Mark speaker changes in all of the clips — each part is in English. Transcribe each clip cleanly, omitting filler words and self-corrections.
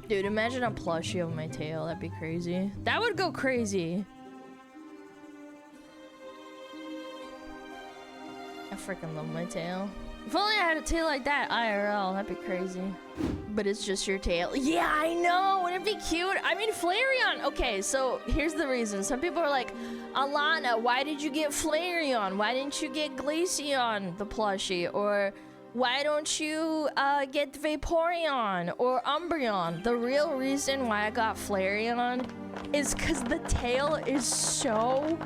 Speaker 1: Dude, imagine a plushie of my tail. That'd be crazy. That would go crazy. I freaking love my tail. If only I had a tail like that IRL, that'd be crazy. But it's just your tail. Yeah, I know. Wouldn't it be cute? I mean, Flareon. Okay, so here's the reason. Some people are like, Alana, why did you get Flareon? Why didn't you get Glaceon, the plushie? Or why don't you get Vaporeon or Umbreon? The real reason why I got Flareon is because the tail is so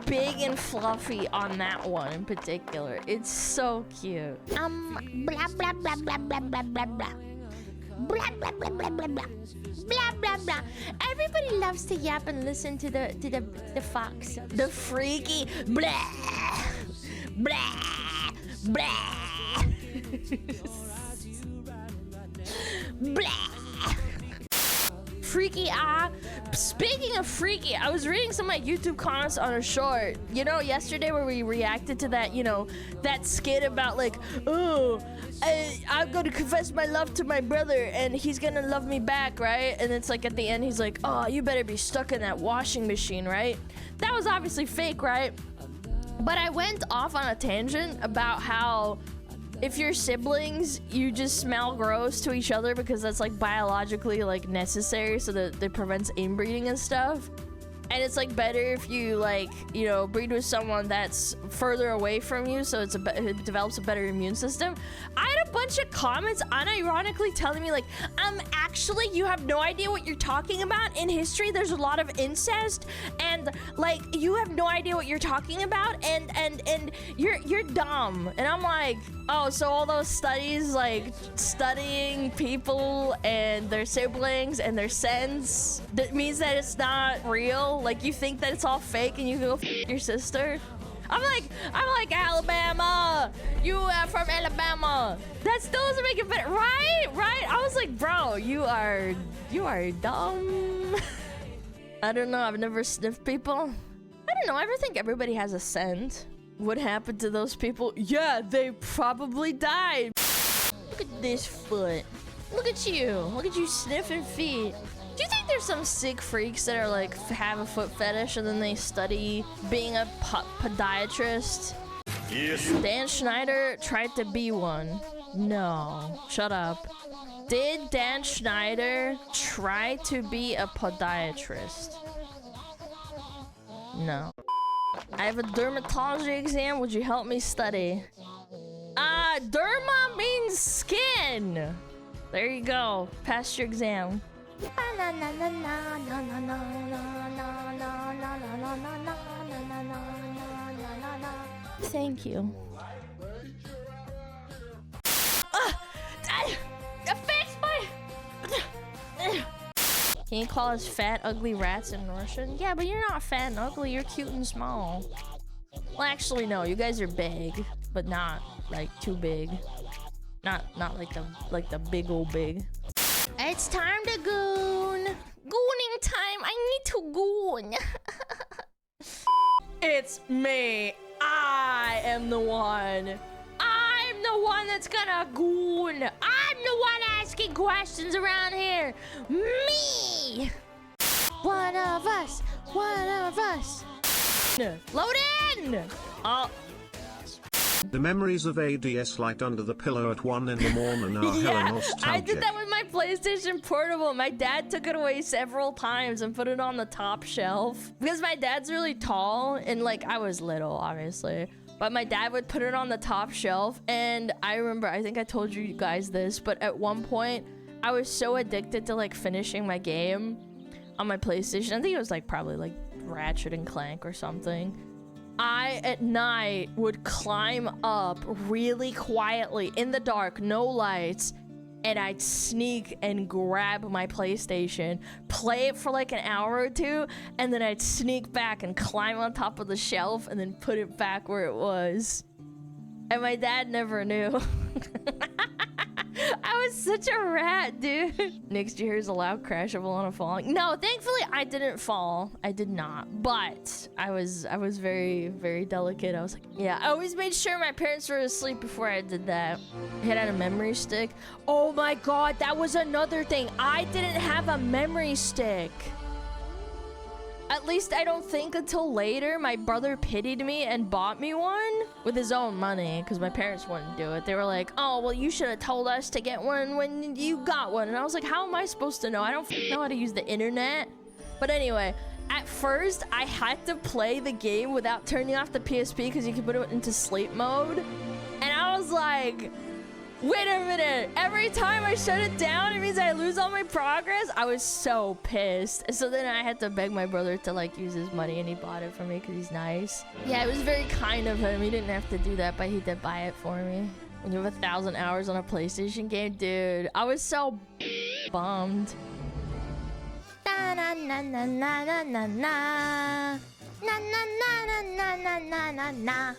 Speaker 1: big and fluffy on that one in particular. It's so cute.
Speaker 2: Blah blah blah blah blah blah blah blah. Blah blah blah blah blah blah. Blah blah blah. Everybody loves to yap and listen to the fox.
Speaker 1: The freaky blah blah blah blah. Freaky speaking of freaky, I was reading some of my YouTube comments on a short, you know, yesterday where we reacted to that, you know, that skit about like, oh, I'm gonna confess my love to my brother and he's gonna love me back, right? And it's like at the end he's like, oh, you better be stuck in that washing machine, right? That was obviously fake, right? But I went off on a tangent about how if you're siblings, you just smell gross to each other because that's like biologically like necessary so that it prevents inbreeding and stuff. And it's like better if you like, you know, breed with someone that's further away from you so it develops a better immune system. I had a bunch of comments unironically telling me like, actually you have no idea what you're talking about. In history there's a lot of incest and like you have no idea what you're talking about and you're dumb. And I'm like, oh, so all those studies like studying people and their siblings and their sense, that means that it's not real? Like you think that it's all fake and you can go f your sister? I'm like Alabama. You are from Alabama. That still doesn't make it better, right? Right? I was like, bro, you are dumb. I don't know. I've never sniffed people. I don't know. I ever think everybody has a scent. What happened to those people? Yeah, they probably died. Look at this foot. Look at you. Look at you sniffing feet. Do you think there's some sick freaks that are like have a foot fetish and then they study being a podiatrist? Yes. Dan Schneider tried to be one. No. Shut up. Did Dan Schneider try to be a podiatrist? No. I have a dermatology exam. Would you help me study? Derma means skin. There you go. Passed your exam. Thank you. Fix my... Can you call us fat, ugly rats in Russian? Yeah, but you're not fat and ugly. You're cute and small. Well, actually, no. You guys are big, but not like too big. Not like the big old big. It's time to goon. Gooning time. I need to goon. It's me. I am the one. I'm the one that's gonna goon. I'm the one asking questions around here. Me. One of us. One of us. Load in. Oh.
Speaker 3: The memories of ADS light under the pillow at 1 in the morning are hella nostalgic.
Speaker 1: I did that with my PlayStation Portable. My dad took it away several times and put it on the top shelf. Because my dad's really tall and like I was little, obviously. But my dad would put it on the top shelf. And I remember, I think I told you guys this, but at one point, I was so addicted to like finishing my game on my PlayStation. I think it was like probably like Ratchet and Clank or something. I, at night, would climb up really quietly in the dark, no lights, and I'd sneak and grab my PlayStation, play it for like an hour or two, and then I'd sneak back and climb on top of the shelf and then put it back where it was. And my dad never knew. I I was such a rat, dude. Next year here's a loud crash of Alana falling. No, thankfully I didn't fall. I did not. But I was very, very delicate. I was like, yeah. I always made sure my parents were asleep before I did that. I had a memory stick. Oh my god, that was another thing. I didn't have a memory stick. At least I don't think until later my brother pitied me and bought me one with his own money because my parents wouldn't do it. They were like, oh, well, you should have told us to get one when you got one. And I was like, how am I supposed to know? I don't know how to use the internet. But anyway, at first I had to play the game without turning off the PSP because you can put it into sleep mode. And I was like, wait a minute, every time I shut it down, it means I lose all my progress? I was so pissed. So then I had to beg my brother to like use his money and he bought it for me because he's nice. Yeah, it was very kind of him. He didn't have to do that, but he did buy it for me. When you have 1,000 hours on a PlayStation game, dude, I was so bummed.
Speaker 2: Na na na na na na na na na na na na na na na.